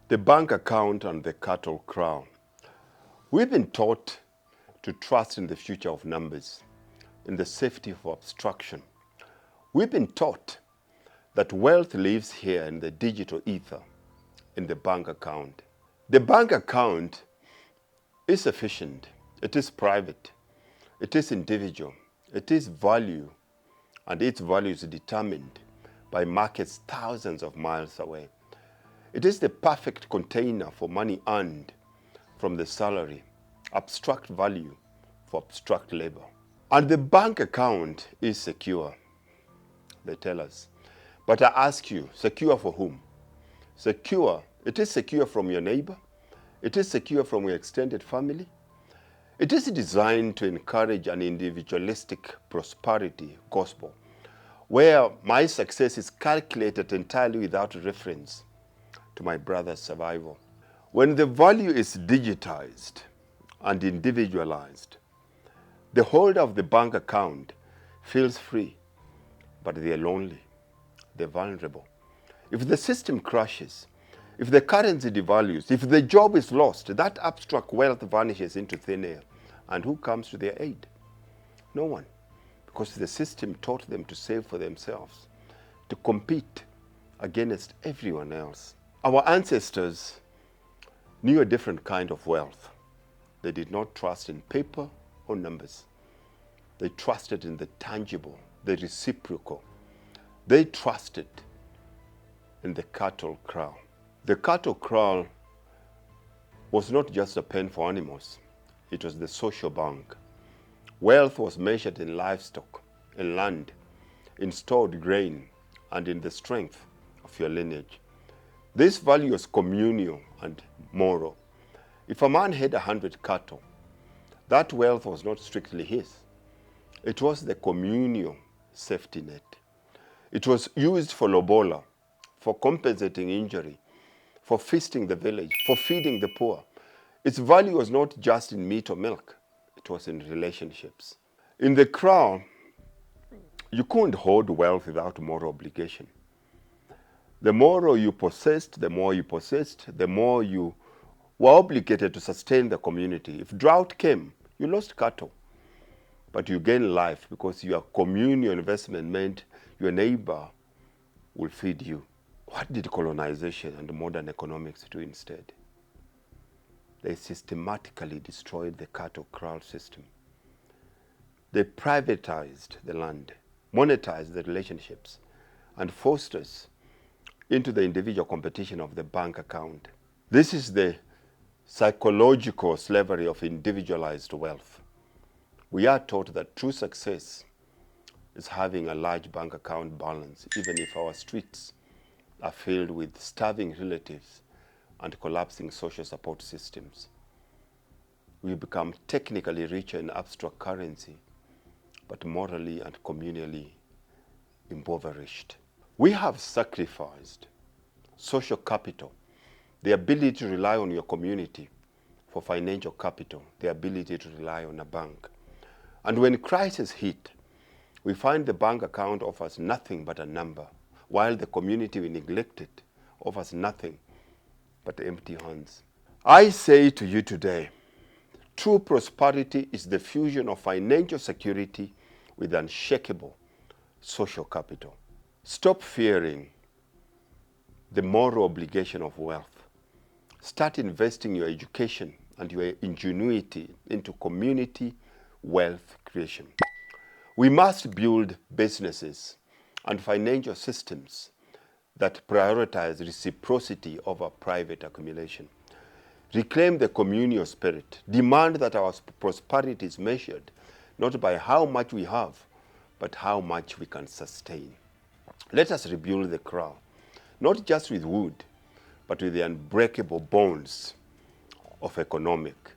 The bank account and the cattle kraal. We've been taught to trust in the future of numbers, in the safety of abstraction. We've been taught that wealth lives here in the digital ether, in the bank account. The bank account is efficient, it is private, it is individual, it is value, and its value is determined by markets thousands of miles away. It is the perfect container for money earned from the salary, abstract value for abstract labor. And the bank account is secure, they tell us. But I ask you, secure for whom? Secure, it is secure from your neighbor, it is secure from your extended family. It is designed to encourage an individualistic prosperity gospel, where my success is calculated entirely without reference to my brother's survival. When the value is digitized and individualized, the holder of the bank account feels free, but they are lonely, they're vulnerable. If the system crashes, if the currency devalues, if the job is lost, that abstract wealth vanishes into thin air. And who comes to their aid? No one. Because the system taught them to save for themselves, to compete against everyone else. Our ancestors knew a different kind of wealth. They did not trust in paper or numbers. They trusted in the tangible, the reciprocal. They trusted in the cattle kraal. The cattle kraal was not just a pen for animals. It was the social bank. Wealth was measured in livestock, in land, in stored grain, and in the strength of your lineage. This value was communal and moral. If a man had 100 cattle, that wealth was not strictly his. It was the communal safety net. It was used for lobola, for compensating injury, for feasting the village, for feeding the poor. Its value was not just in meat or milk, it was in relationships. In the kraal, you couldn't hold wealth without moral obligation. The more you possessed, the more you were obligated to sustain the community. If drought came, you lost cattle, but you gained life because your communal investment meant your neighbor will feed you. What did colonization and modern economics do instead? They systematically destroyed the cattle kraal system. They privatized the land, monetized the relationships, and forced us into the individual competition of the bank account. This is the psychological slavery of individualized wealth. We are taught that true success is having a large bank account balance, even if our streets are filled with starving relatives and collapsing social support systems. We become technically richer in abstract currency, but morally and communally impoverished. We have sacrificed social capital, the ability to rely on your community, for financial capital, the ability to rely on a bank. And when crisis hit, we find the bank account offers nothing but a number, while the community we neglected offers nothing but empty hands. I say to you today, true prosperity is the fusion of financial security with unshakable social capital. Stop fearing the moral obligation of wealth. Start investing your education and your ingenuity into community wealth creation. We must build businesses and financial systems that prioritize reciprocity over private accumulation. Reclaim the communal spirit. Demand that our prosperity is measured not by how much we have, but how much we can sustain. Let us rebuild the kraal, not just with wood, but with the unbreakable bonds of economic